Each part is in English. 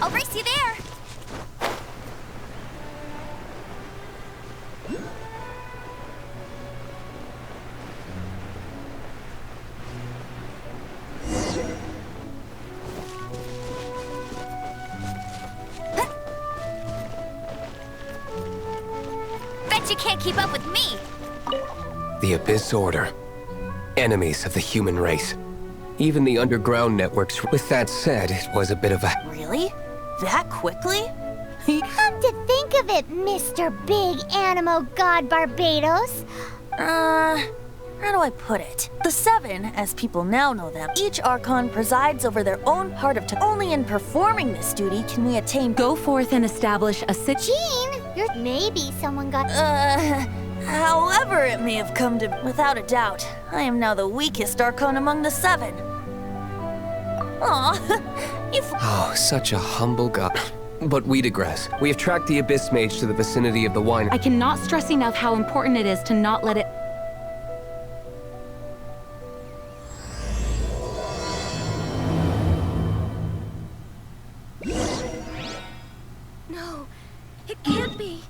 I'll race you there. Bet you can't keep up with me. The Abyss Order. Enemies of the human race. Even the underground networks. With that said, it was a bit of a... Really? That quickly? Come to think of it, Mr. Big Animo God Barbados. How do I put it? The Seven, as people now know them, each Archon presides over their own part of only in performing this duty can we attain— Go forth and establish a Jean, maybe someone got— however it may have come to— Without a doubt, I am now the weakest Archon among the Seven. Aw, you— Oh, such a humble god. But we digress. We have tracked the Abyss Mage to the vicinity of the wine— I cannot stress enough how important it is to not let it— No, it can't be.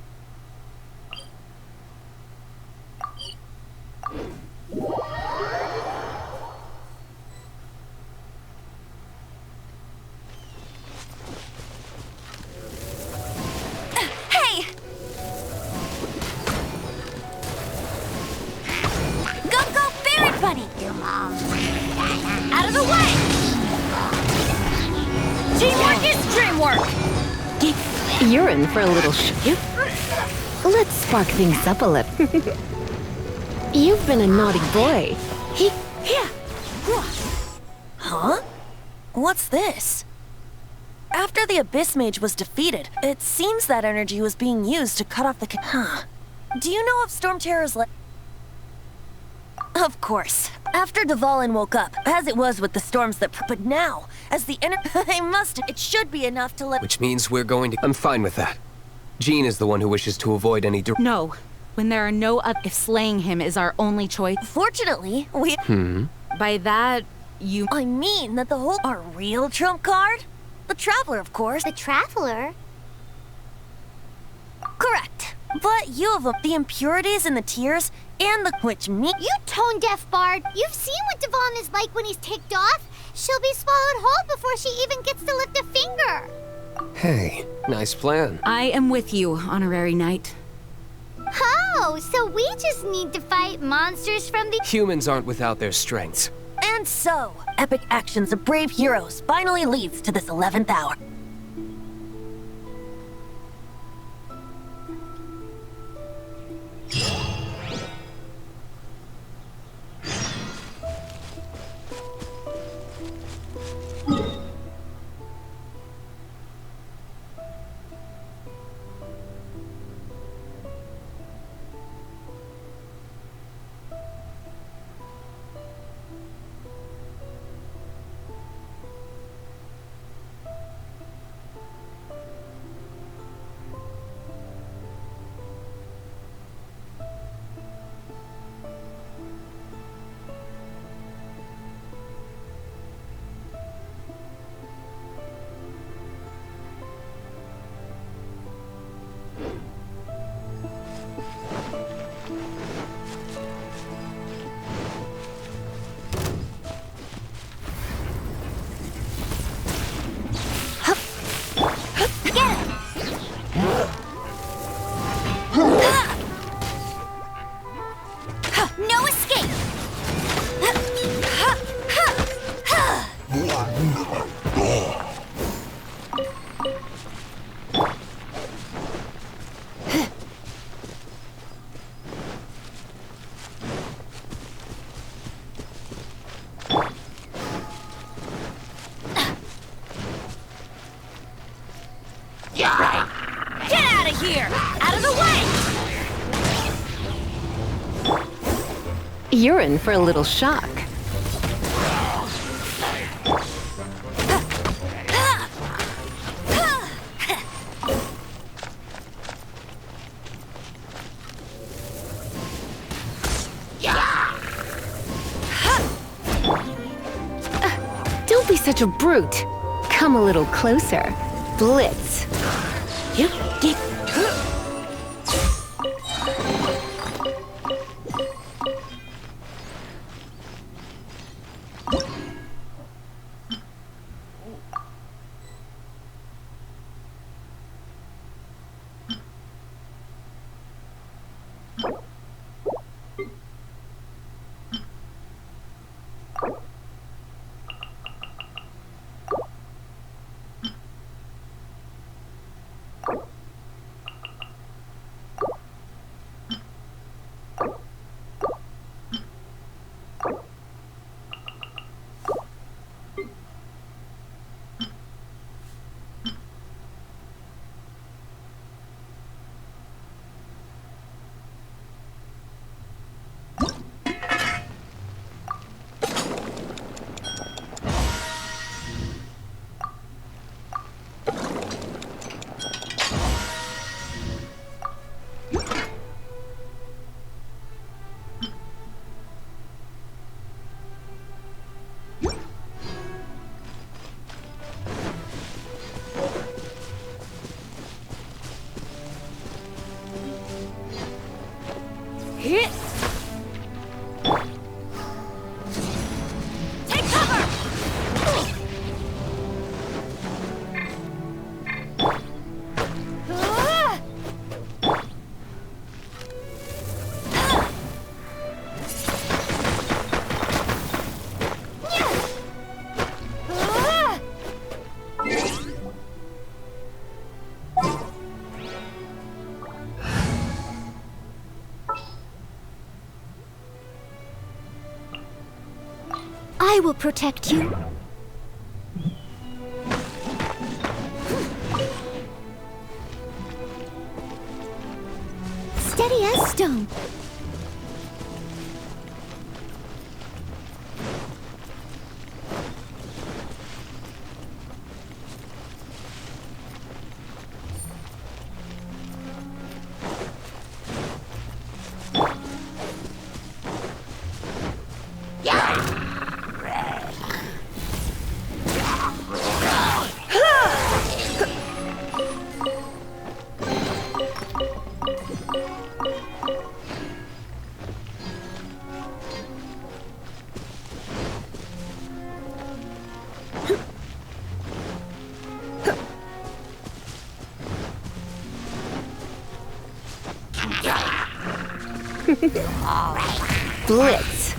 Hey! Go, Barret Bunny! Out of the way! Teamwork is dreamwork! You're in for a little Let's spark things up a little. You've been a naughty boy. Huh? What's this? After the Abyss Mage was defeated, it seems that energy was being used to cut off the— Huh. Do you know of Storm Terror's Of course. After Dvalin woke up, as it was with the storms that— But now, as the it should be enough to let— Which means we're going to— I'm fine with that. Jean is the one who wishes to avoid any— No. When there are no other— If slaying him is our only choice— Fortunately, we— By that, you— I mean that the whole— Our real trump card? The Traveler, of course. The Traveler? Correct. But you have the impurities in the tears and the— Which me— You tone-deaf bard! You've seen what Dvalin is like when he's ticked off. She'll be swallowed whole before she even gets to lift a finger. Hey, nice plan. I am with you, Honorary Knight. Oh, so we just need to fight monsters from the— Humans aren't without their strengths. And so, epic actions of brave heroes finally leads to this 11th hour. No escape! Get out of here! Out of the way! You're in for a little shock. Don't be such a brute. Come a little closer. Blitz. Yep. Hit! Take cover! I will protect you. Steady as stone. Blitz.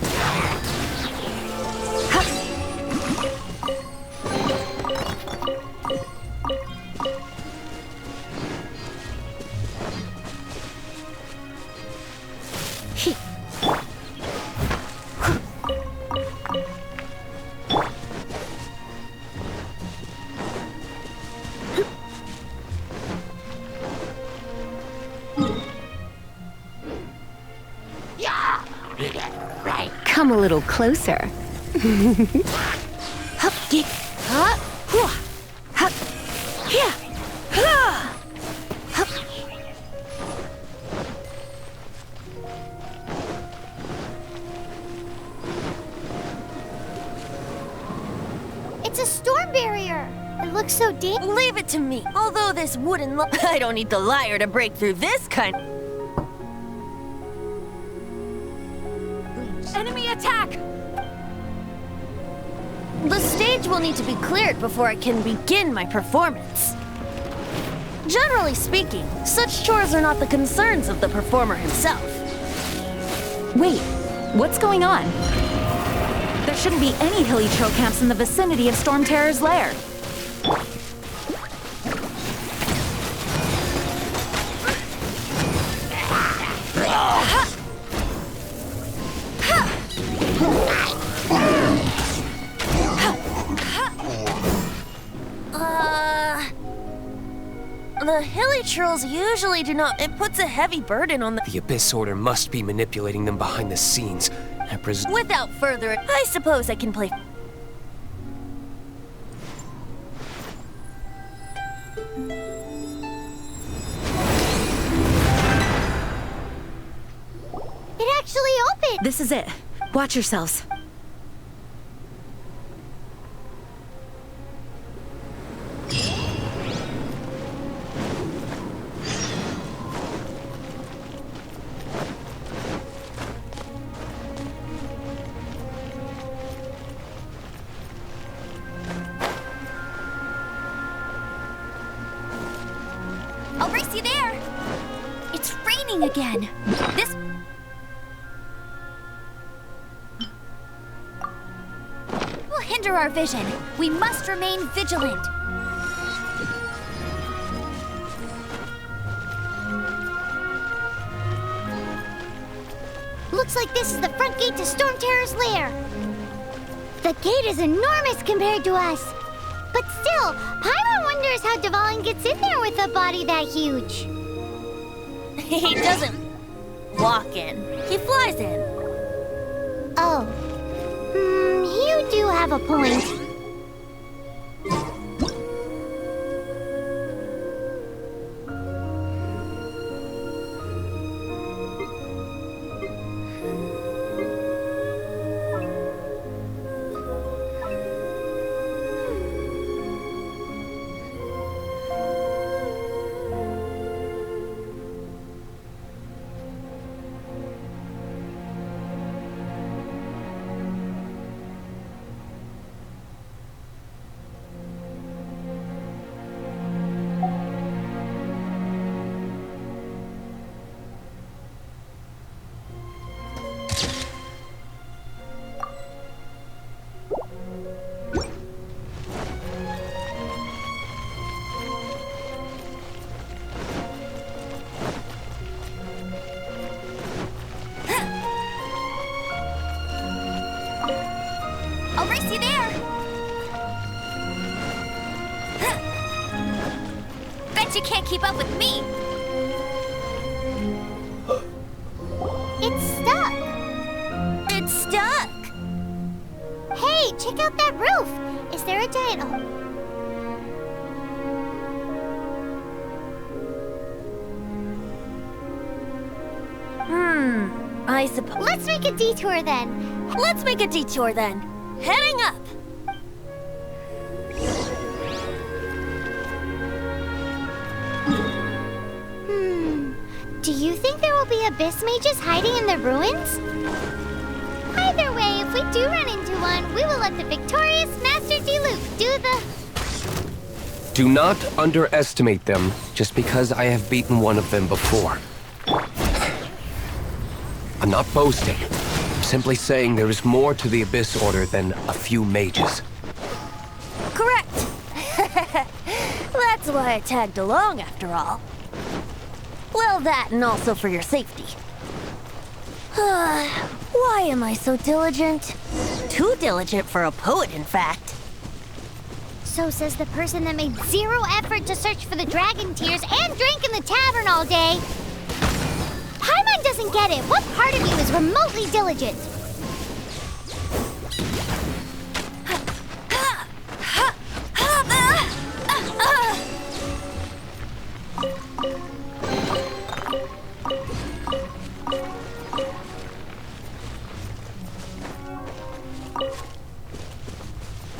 Come a little closer. Hup, get, hup, hua, hup, yeah, ha, hup. It's a storm barrier. It looks so deep. Leave it to me. Although this wooden I don't need the liar to break through this kind. Enemy attack! The stage will need to be cleared before I can begin my performance. Generally speaking, such chores are not the concerns of the performer himself. Wait, what's going on? There shouldn't be any hilly trail camps in the vicinity of Storm Terror's lair. The hilly trolls usually do not. It puts a heavy burden on the. The Abyss Order must be manipulating them behind the scenes. I presume. Without further, I suppose I can play. It actually opened. This is it. Watch yourselves. raining again. This... will hinder our vision. We must remain vigilant. Looks like this is the front gate to Storm Terror's lair. The gate is enormous compared to us. But still, Paimon wonders how Dvalin gets in there with a body that huge. He doesn't walk in. He flies in. Oh. You do have a point. I'll race you there. Bet you can't keep up with me. It's stuck. It's stuck. Hey, check out that roof. Is there a giant... I suppose. Let's make a detour then. Let's make a detour then. Heading up. Do you think there will be abyss mages hiding in the ruins? Either way, if we do run into one, we will let the victorious Master Diluc do the... Do not underestimate them just because I have beaten one of them before. I'm not boasting. I'm simply saying there is more to the Abyss Order than a few mages. Correct. That's why I tagged along after all. Well, that and also for your safety. Why am I so diligent? Too diligent for a poet, in fact. So says the person that made zero effort to search for the dragon tears and drank in the tavern all day. Paimon doesn't get it. What part of you is remotely diligent?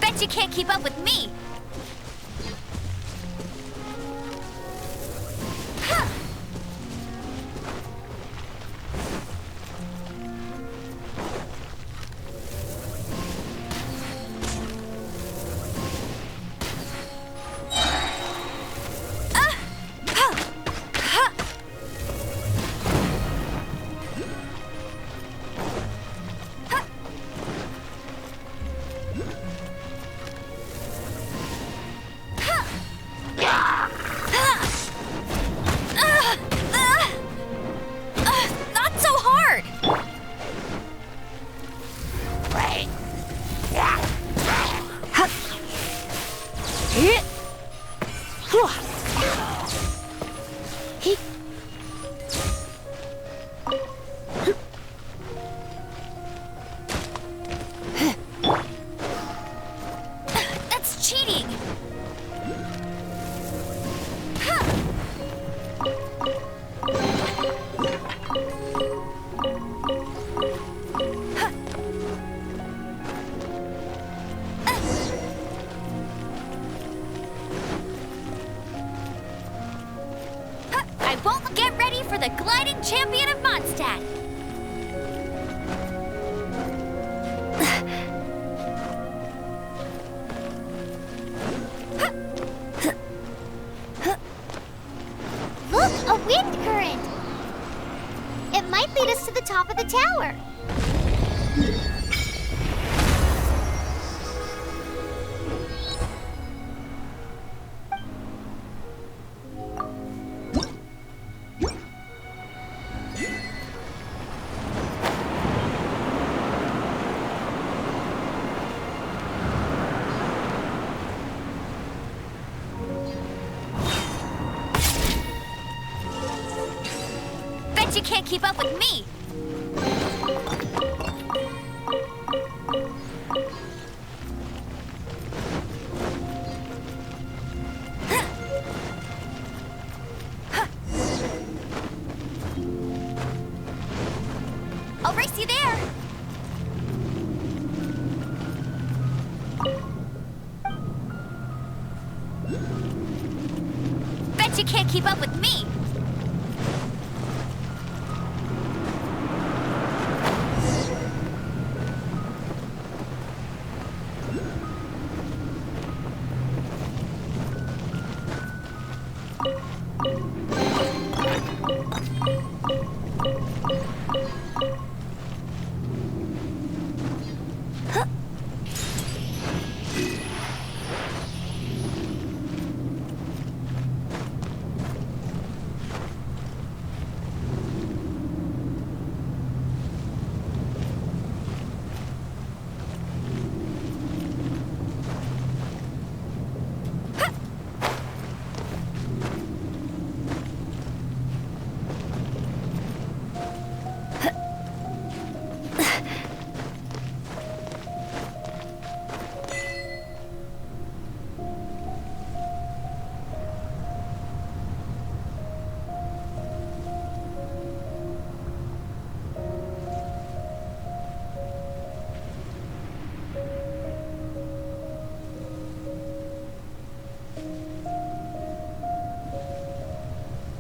Bet you can't keep up with me. That's cheating. I won't get ready for the gliding champion of Mondstadt. Look, a wind current. tower. Bet you can't keep up with me! I'll race you there! Bet you can't keep up with me!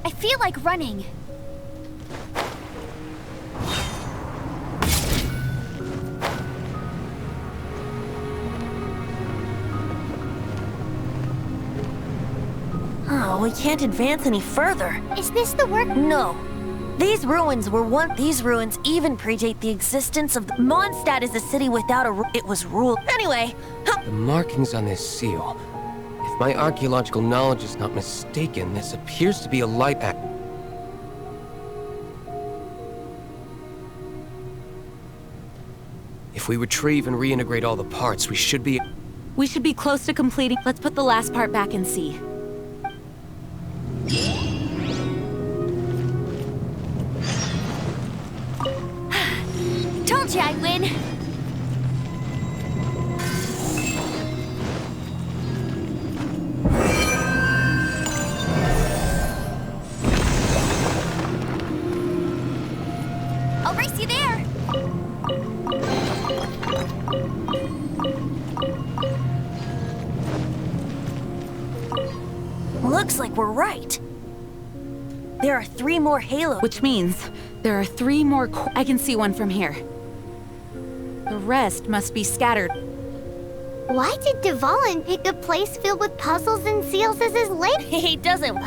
I feel like running. Oh, we can't advance any further. Is this the work? No. These ruins even predate the existence of Mondstadt is a city without it was ruled. Anyway, The markings on this seal. If my archaeological knowledge is not mistaken, this appears to be a light act. If we retrieve and reintegrate all the parts, we should be... We should be close to completing. Let's put the last part back and see. Told you I'd win! I'll race you there! looks like we're right. There are 3 more halos. Which means there are 3 more I can see one from here. The rest must be scattered. Why did Dvalin pick a place filled with puzzles and seals as his lake? He doesn't.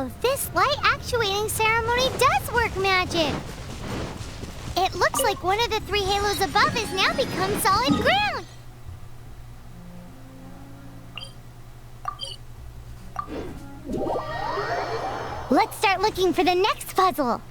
Wow, this light actuating ceremony does work magic! It looks like one of the 3 halos above has now become solid ground! Let's start looking for the next puzzle!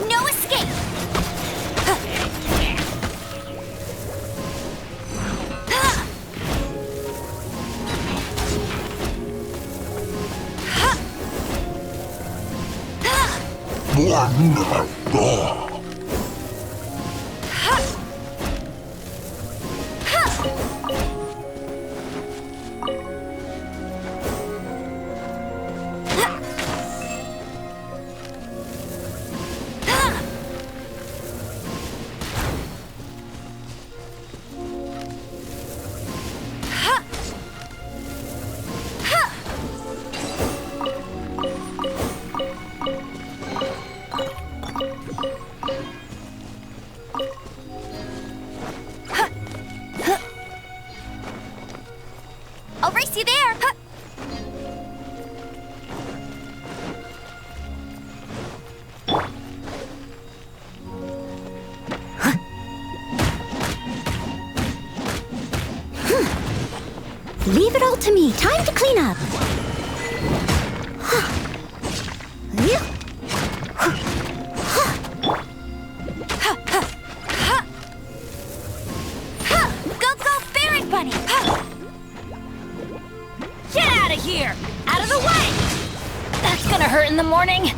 No escape! I'll race you there! Leave it all to me. Time to clean up. Go, go, Barret Bunny! Get out of here! Out of the way! That's gonna hurt in the morning!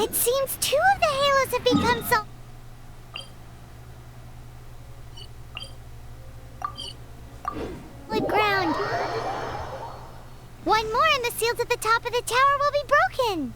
It seems 2 of the halos have become solid ground. One more and the seals at the top of the tower will be broken.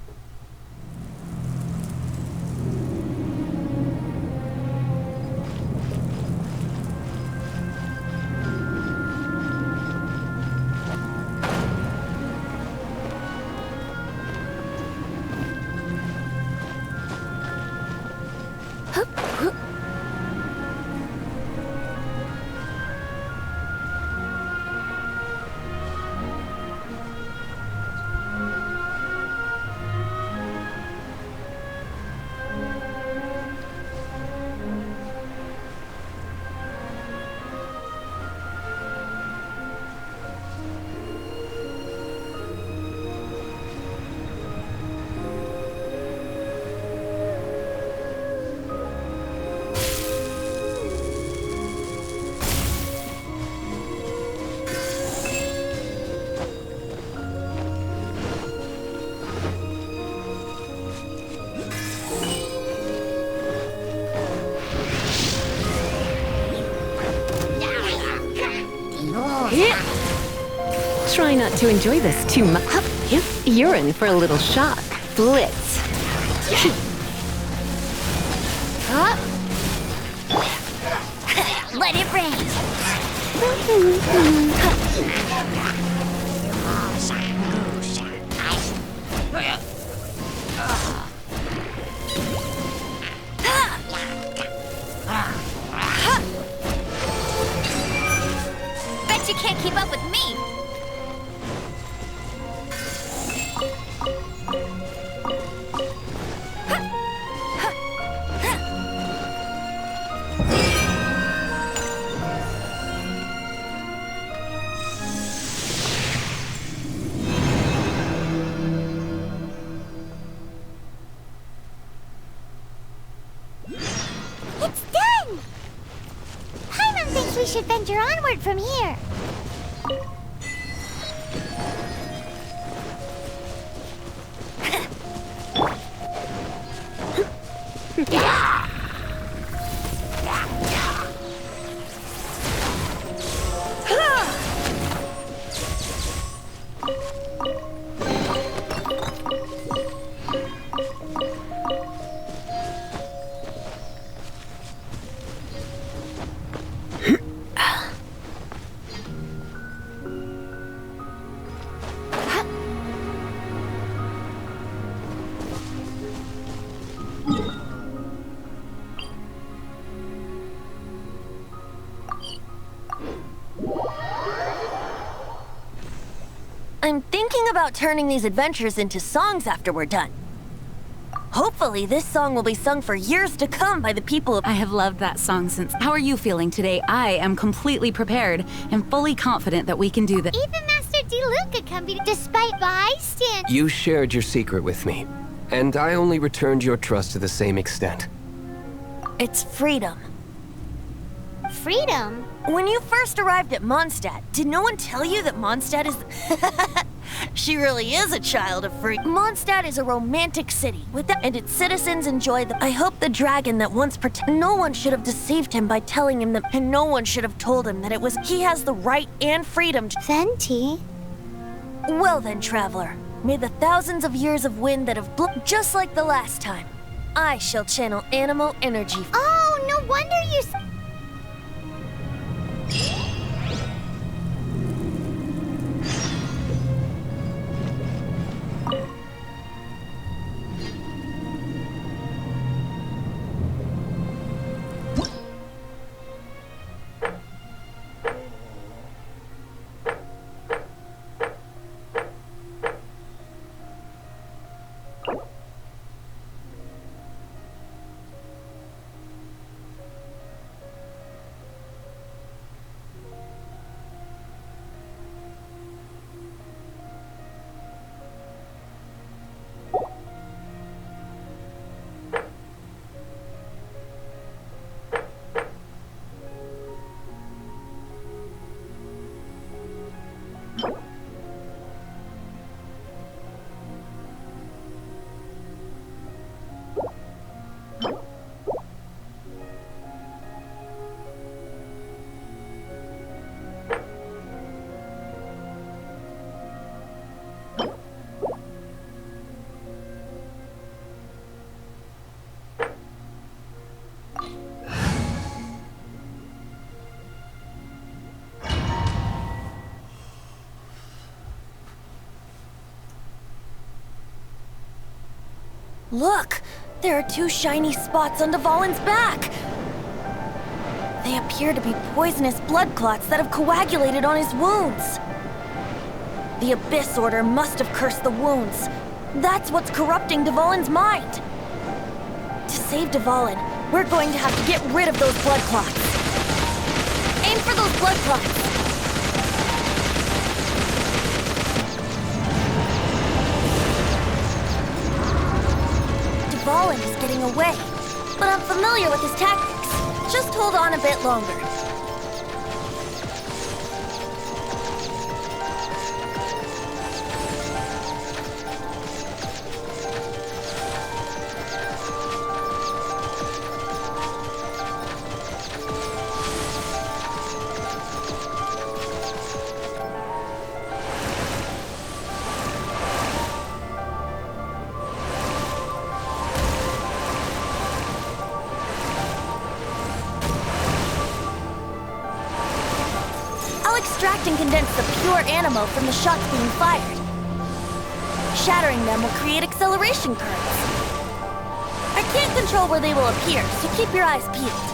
to enjoy this too much. You're in for a little shock. Blitz. Let it rain. Bet you can't keep up with me. It's done! Paimon thinks we should venture onward from here. I'm thinking about turning these adventures into songs after we're done. Hopefully, this song will be sung for years to come by the people of... I have loved that song since... How are you feeling today? I am completely prepared and fully confident that we can do this. Even Master DeLuca can be despite bystand. You shared your secret with me, and I only returned your trust to the same extent. It's freedom. Freedom? When you first arrived at Mondstadt, did no one tell you that Mondstadt is... She really is a child of free... Mondstadt is a romantic city, and its citizens enjoy the... I hope the dragon that once No one should have deceived him by telling him that... And no one should have told him that it was... He has the right and freedom to... Venti? Well then, traveler. May the thousands of years of wind that have blown... Just like the last time, I shall channel animal energy... Oh, no wonder you... Look! There are two shiny spots on Dvalin's back! They appear to be poisonous blood clots that have coagulated on his wounds. The Abyss Order must have cursed the wounds. That's what's corrupting Dvalin's mind. To save Dvalin, we're going to have to get rid of those blood clots. Aim for those blood clots! Dvalin is getting away, but I'm familiar with his tactics. Just hold on a bit longer. collect and condense the pure animo from the shots being fired. Shattering them will create acceleration currents. I can't control where they will appear, so keep your eyes peeled.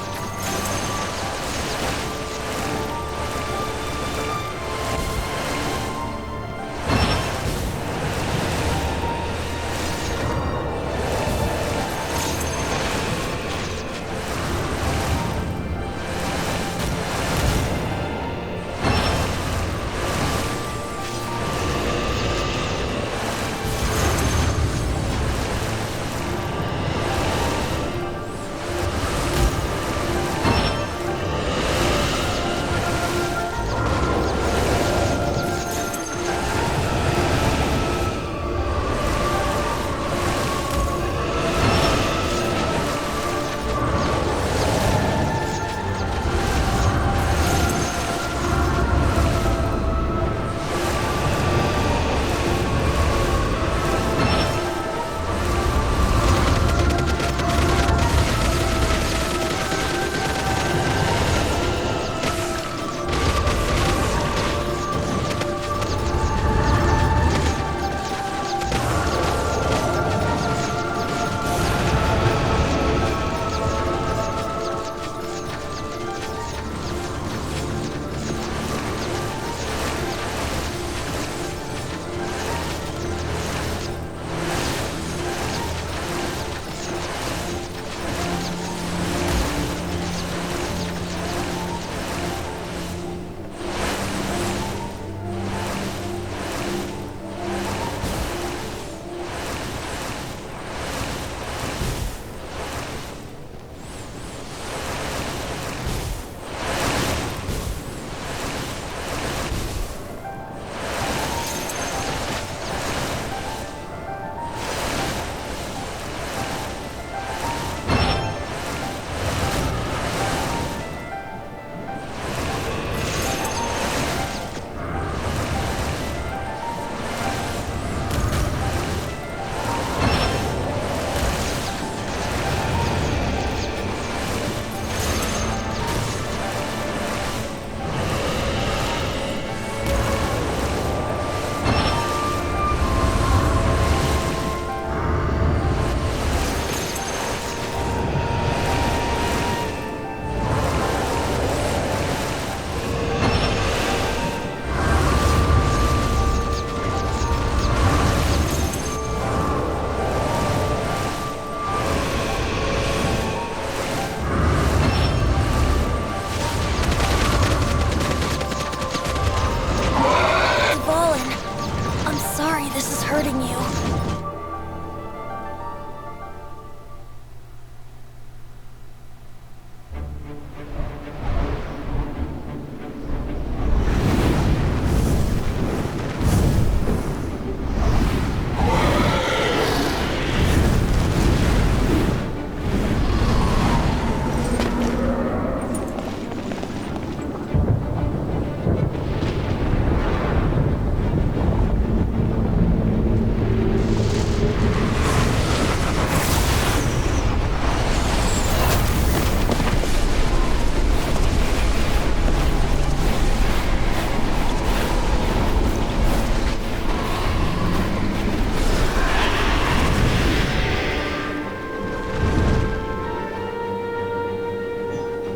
hurting you.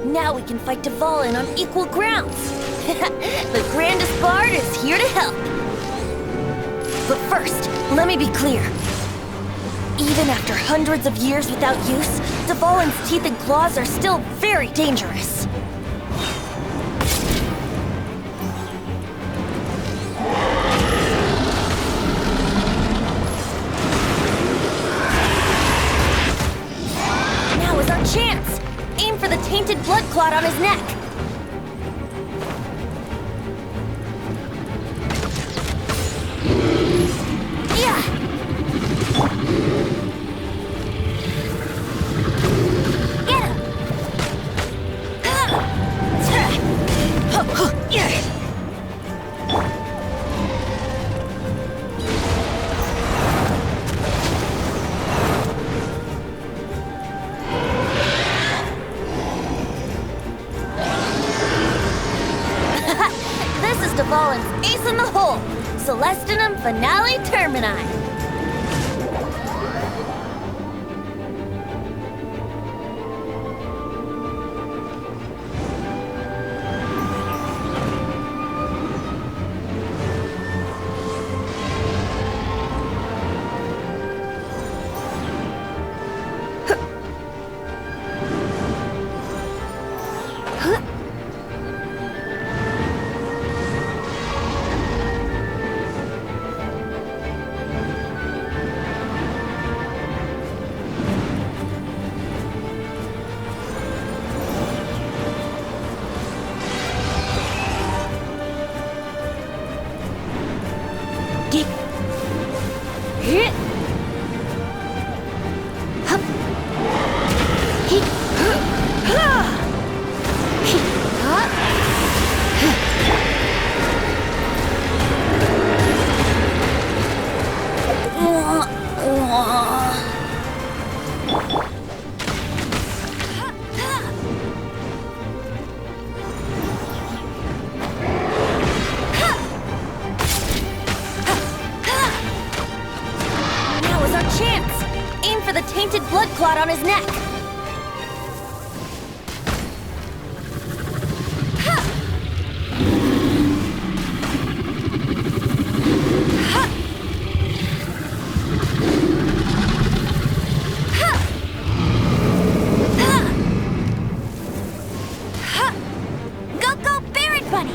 Now we can fight Dvalin on equal grounds. The grandest bard is here to help. But first, let me be clear. Even after hundreds of years without use, Dvalin's teeth and claws are still very dangerous. Now is our chance! Aim for the tainted blood clot on his neck. Yeah. Get him. Yeah. Storm and I. Now is our chance! Aim for the tainted blood clot on his neck! Go, Barret Bunny!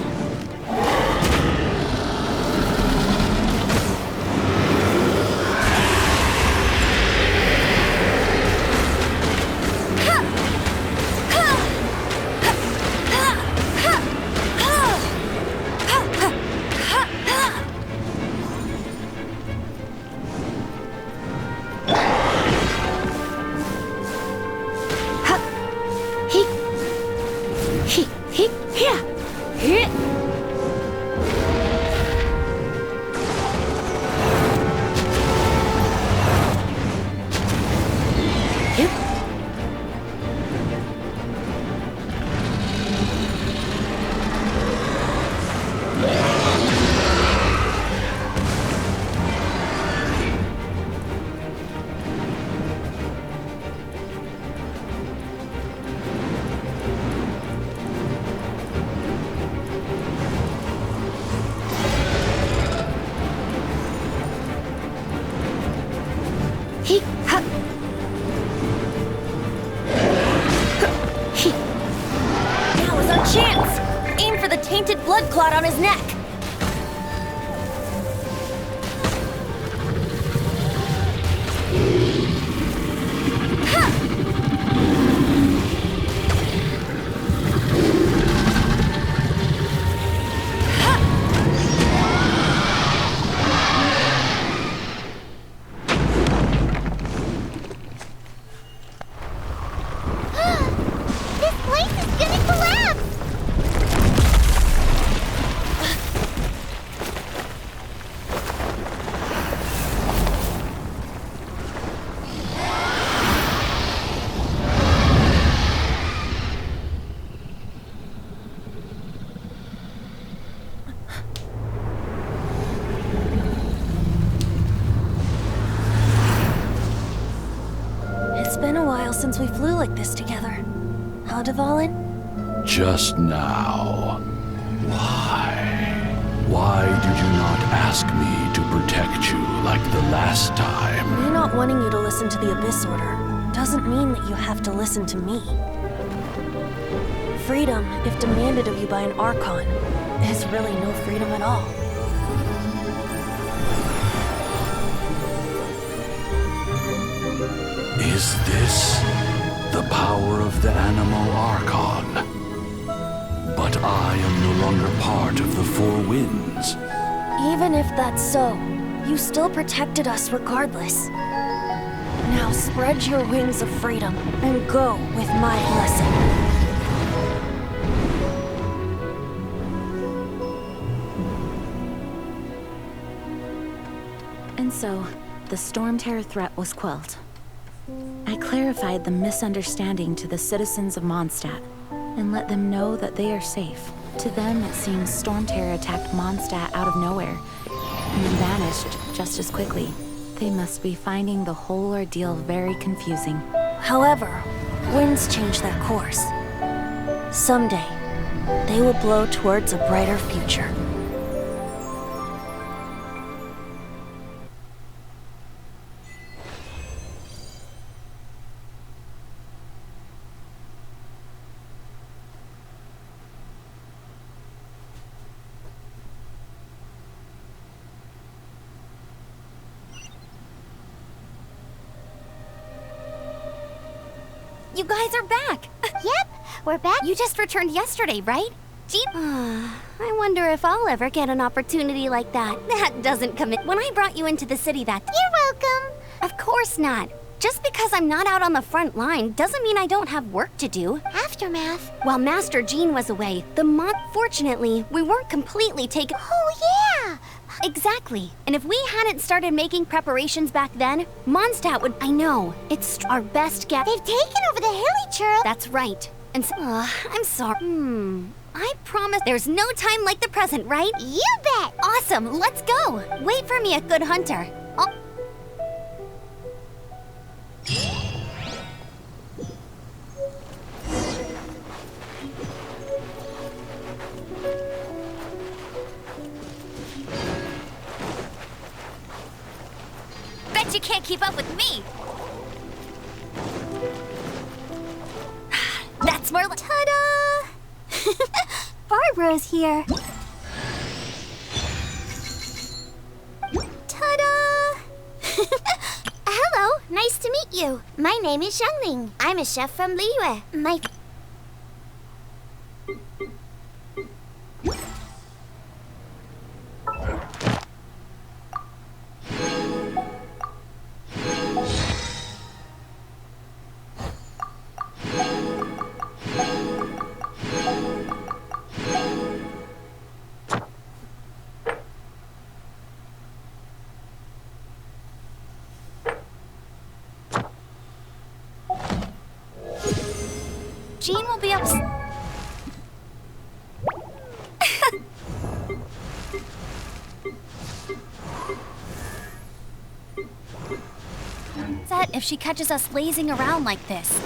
Now is our chance! Aim for the tainted blood clot on his neck! This place is gonna collapse! It's been a while since we flew like this together. Huh, Dvalin? Just now. Why? Why did you not ask me to protect you like the last time? Me not wanting you to listen to the Abyss Order doesn't mean that you have to listen to me. Freedom, if demanded of you by an Archon, is really no freedom at all. Is this the power of the Animo Archon? But I am no longer part of the Four Winds. Even if that's so, you still protected us regardless. Now spread your wings of freedom and go with my blessing. And so, the Storm Terror threat was quelled. I clarified the misunderstanding to the citizens of Mondstadt and let them know that they are safe. To them, it seems Storm Terror attacked Mondstadt out of nowhere, and then vanished just as quickly. They must be finding the whole ordeal very confusing. However, winds change their course. Someday, they will blow towards a brighter future. You guys are back! Yep, we're back. You just returned yesterday, right? I wonder if I'll ever get an opportunity like that. That doesn't commit. When I brought you into the city that... You're welcome. Of course not. Just because I'm not out on the front line doesn't mean I don't have work to do. Aftermath. While Master Jean was away, fortunately, we weren't completely taken... Oh, yeah! Exactly. And if we hadn't started making preparations back then, Mondstadt would... I know. It's our best guess. They've taken over the hilly churl. That's right. And so... I'm sorry. I promise there's no time like the present, right? You bet! Awesome, let's go! Wait for me, a good hunter. Bet you can't keep up with me! That's more like... Ta-da! Barbara's here. Ta-da! Hello, nice to meet you. My name is Xiangling. I'm a chef from Liyue. Jean will be upset. If she catches us lazing around like this.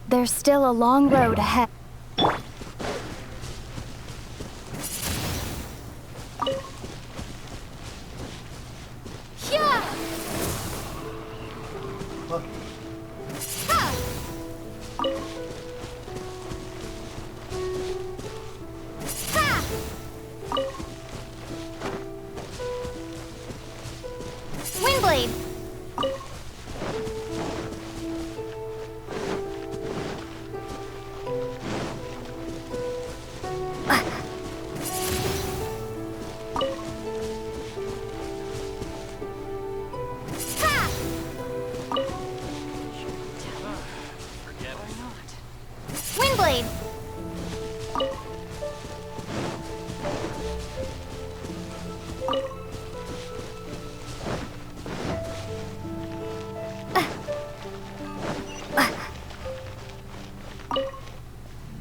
There's still a long road ahead. Windblade! Windblade!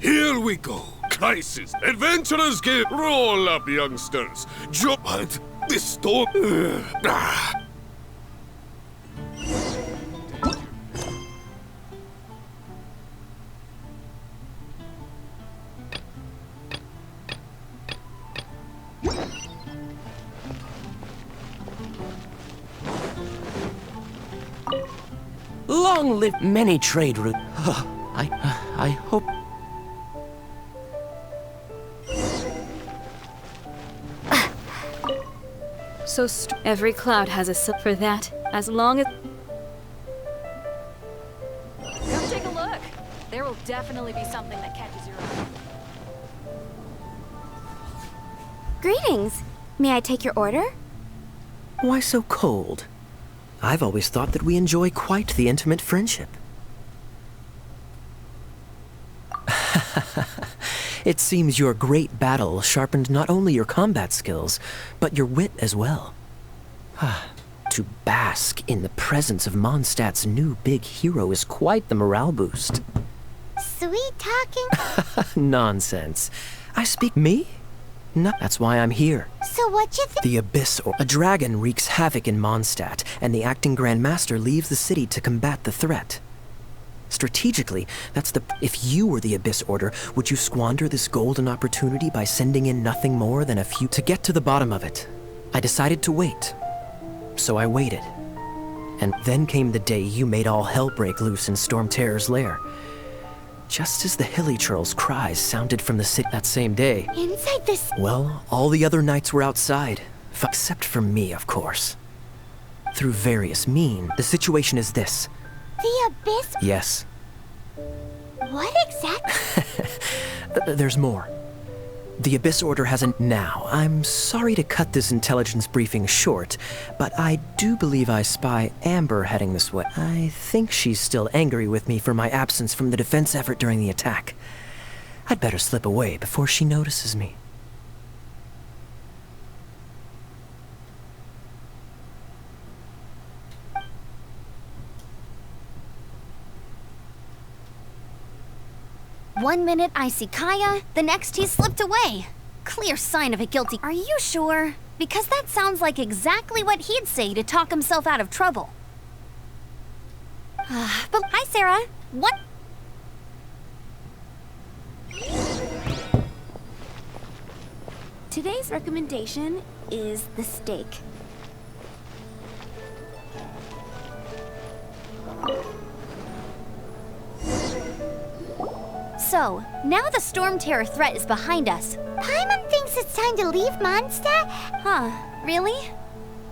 Here we go. Crisis. Adventurers game. Roll up, youngsters. Jump hunt. This storm. Long live many trade routes. I hope. So every cloud has a silk for that, as long as... Come take a look. There will definitely be something that catches your eye. Greetings. May I take your order? Why so cold? I've always thought that we enjoy quite the intimate friendship. It seems your great battle sharpened not only your combat skills, but your wit as well. To bask in the presence of Mondstadt's new big hero is quite the morale boost. Sweet talking? Nonsense. I speak me? No, that's why I'm here. So what you think? The Abyss or a dragon wreaks havoc in Mondstadt, and the acting Grand Master leaves the city to combat the threat. Strategically, if you were the Abyss Order, would you squander this golden opportunity by sending in nothing more than a few? To get to the bottom of it, I decided to wait. So I waited. And then came the day you made all hell break loose in Storm Terror's lair. Just as the Hilly Churl's cries sounded from the city that same day. Inside this... Well, all the other knights were outside. Except for me, of course. Through various means, the situation is this. The Abyss? Yes. What exactly? There's more. The Abyss Order hasn't... Now, I'm sorry to cut this intelligence briefing short, but I do believe I spy Amber heading this way. I think she's still angry with me for my absence from the defense effort during the attack. I'd better slip away before she notices me. One minute I see Kaya, the next he's slipped away. Clear sign of a guilty... Are you sure? Because that sounds like exactly what he'd say to talk himself out of trouble. But hi, Sarah. What? Today's recommendation is the steak. So, now the Storm Terror threat is behind us. Paimon thinks it's time to leave Mondstadt? Huh, really?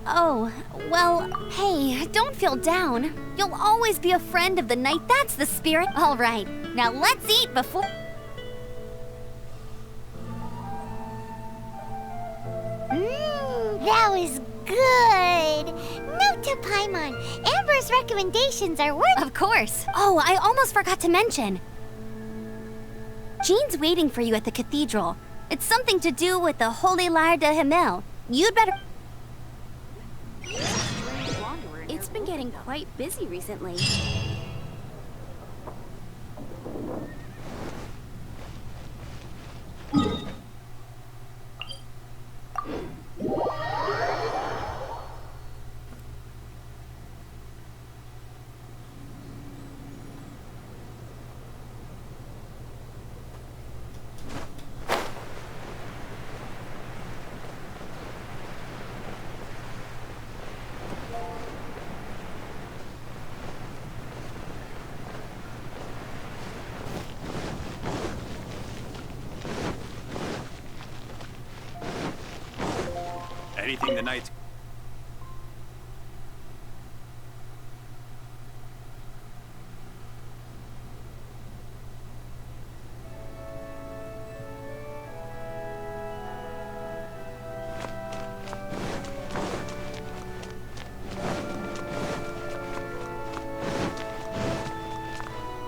Oh, well, hey, don't feel down. You'll always be a friend of the night, that's the spirit. All right, now let's eat before... That was good. Note to Paimon, Amber's recommendations are worth... Of course. Oh, I almost forgot to mention. Jean's waiting for you at the cathedral. It's something to do with the Holy Lyre de Himmel. You'd better... It's been getting quite busy recently. Anything the knights...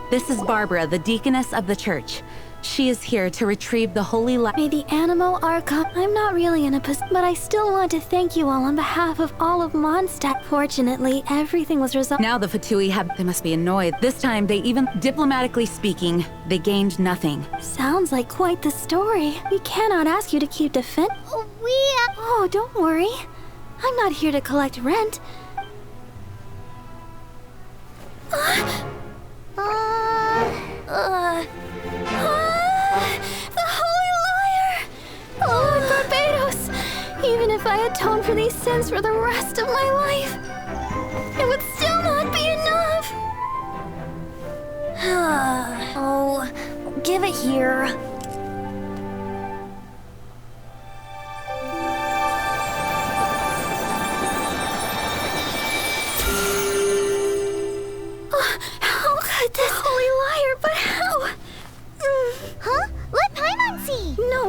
This is Barbara, the deaconess of the church. She is here to retrieve the Holy Lyre. May the Animo Arca... I'm not really in a position, but I still want to thank you all on behalf of all of Mondstadt. Fortunately, everything was resolved. Now the Fatui have... They must be annoyed. This time, they even... Diplomatically speaking, they gained nothing. Sounds like quite the story. We cannot ask you to keep defense. Oh, don't worry. I'm not here to collect rent. The Holy Lyre! Lord Barbados! Even if I atone for these sins for the rest of my life, it would still not be enough! Oh, give it here. How could this Holy Lyre, but how? Huh? Let Paimon see! No.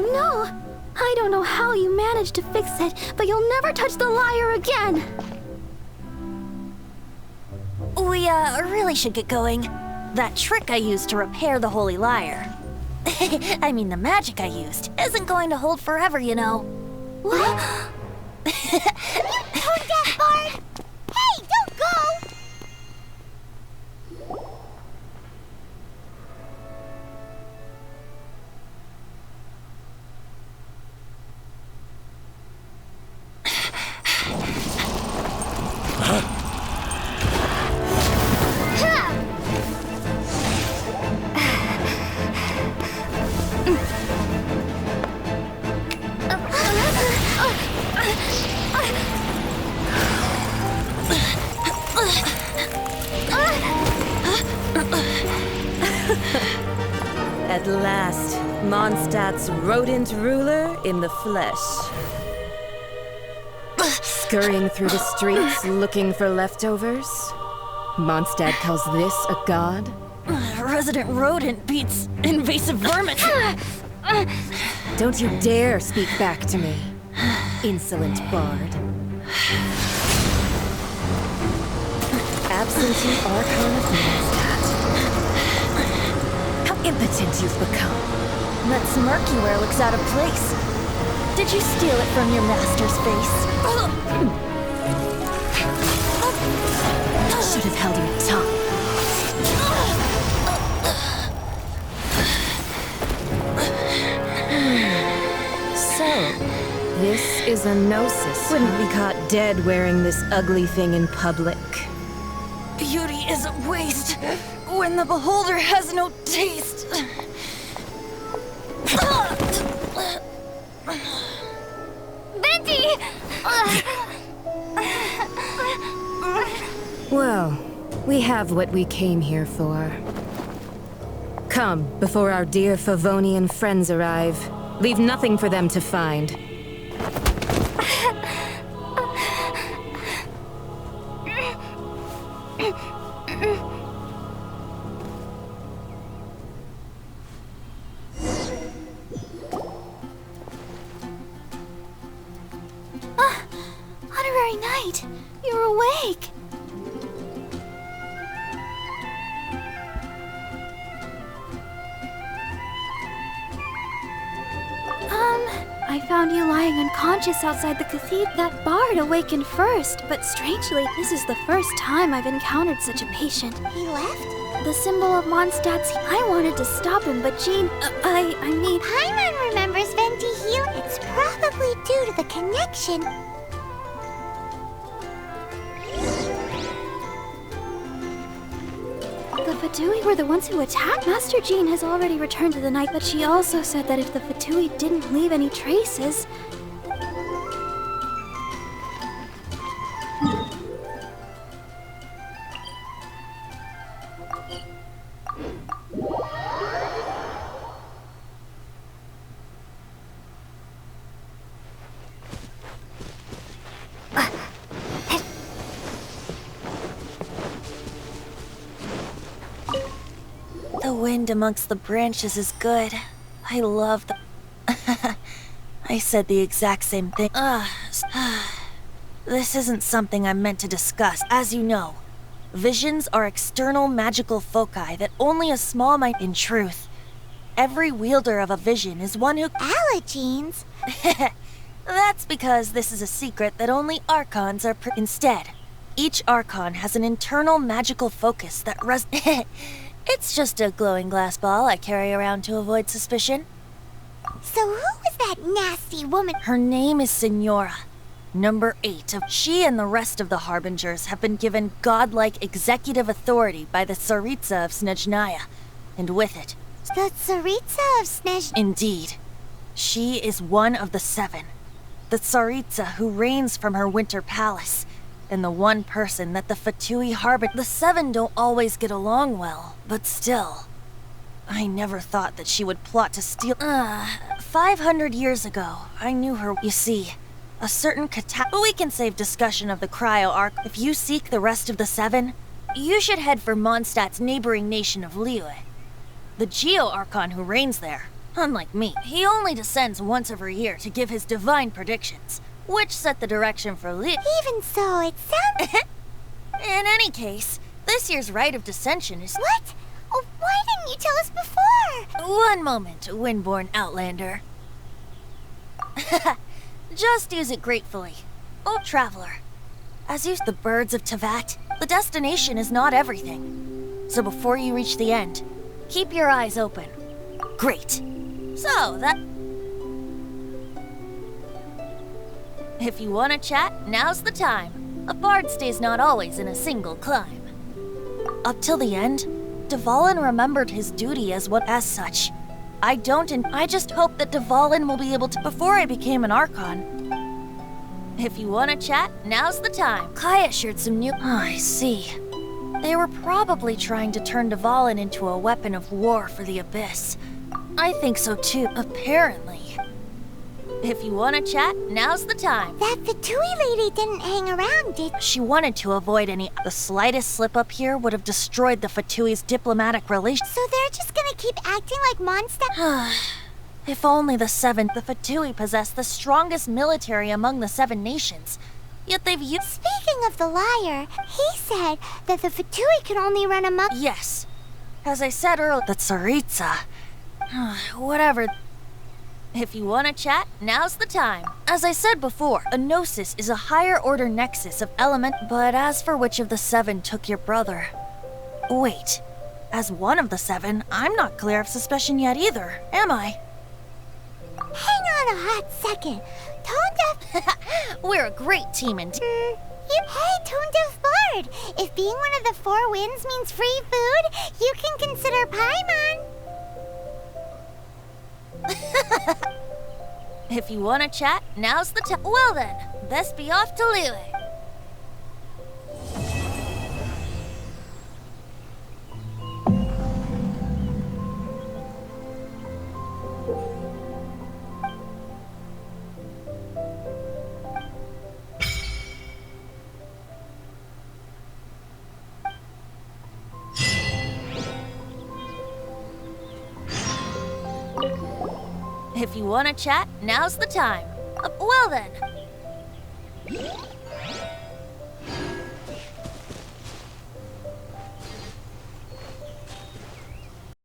I don't know how you managed to fix it, but you'll never touch the lyre again! We, really should get going. That trick I used to repair the Holy Lyre. I mean, the magic I used isn't going to hold forever, you know. What? Tone deaf, Bard! Hey, don't go! At last, Mondstadt's rodent ruler in the flesh. Scurrying through the streets looking for leftovers? Mondstadt calls this a god? Resident rodent beats invasive vermin. Don't you dare speak back to me, insolent bard. Absentee Archon of Mondstadt. How impotent you've become. That smirky wear looks out of place. Did you steal it from your master's face? Should have held your tongue. So, this is a gnosis. Wouldn't be caught dead wearing this ugly thing in public. Beauty is a waste when the beholder has no taste. Venti! Well, we have what we came here for. Come, before our dear Favonian friends arrive. Leave nothing for them to find. Honorary Knight, you're awake. I found you lying unconscious outside the cathedral. That bard awakened first, but strangely, this is the first time I've encountered such a patient. He left? The symbol of Mondstadt's. I wanted to stop him, but Jean, I mean... Paimon remembers Venti heal. It's probably due to the connection. The Fatui were the ones who attacked. Master Jean has already returned to the night, but she also said that if the Fatui didn't leave any traces... The wind amongst the branches is good. I love the... I said the exact same thing. This isn't something I'm meant to discuss. As you know, visions are external magical foci that only a small might... In truth, every wielder of a vision is one who... Allergenes? That's because this is a secret that only Archons are... Instead, each Archon has an internal magical focus that It's just a glowing glass ball I carry around to avoid suspicion. So who was that nasty woman? Her name is Signora, number 8. She and the rest of the Harbingers have been given godlike executive authority by the Tsaritsa of Snezhnaya, and with it... The Tsaritsa of Snezhnaya? Indeed. She is one of the 7. The Tsaritsa who reigns from her winter palace, and the one person that the Fatui harbor. The 7 don't always get along well, but still. I never thought that she would plot to steal... 500 years ago, I knew her. You see, a certain But we can save discussion of the Cryo-Arch. If you seek the rest of the 7, you should head for Mondstadt's neighboring nation of Liyue. The Geo-Archon who reigns there, unlike me, he only descends once every year to give his divine predictions, which set the direction for Liyue. Even so, it sounds... In any case, this year's rite of descension is... What? Oh, why didn't you tell us before? One moment, Windborn Outlander. Just use it gratefully. Oh, Traveler. As you the birds of Tevat, the destination is not everything. So before you reach the end, keep your eyes open. Great. So, that... If you want to chat, now's the time. A bard stays not always in a single climb. Up till the end, Dvalin remembered his duty as such. I don't, and I just hope that Dvalin will be able to before I became an Archon. If you want to chat, now's the time. Kaya shared some new... Oh, I see. They were probably trying to turn Dvalin into a weapon of war for the Abyss. I think so too, apparently. If you want to chat, now's the time. That Fatui lady didn't hang around, did she? Wanted to avoid any... The slightest slip up here would have destroyed the Fatui's diplomatic relations. So they're just gonna keep acting like monsters? If only the Fatui possess the strongest military among the 7 nations. Yet they've used... Speaking of the liar, he said that the Fatui can only run amok... Yes. As I said earlier, the Tsaritsa. Whatever. If you want to chat, now's the time. As I said before, a Gnosis is a higher order nexus of element, but as for which of the 7 took your brother... Wait. As one of the 7, I'm not clear of suspicion yet either, am I? Hang on a hot second. Tone Deaf... We're a great team and... Hey, Tone Deaf Bard! If being one of the 4 winds means free food, you can consider Paimon. If you want to chat, now's the time. Well then, best be off to Liyue. If you want to chat, now's the time. Well then.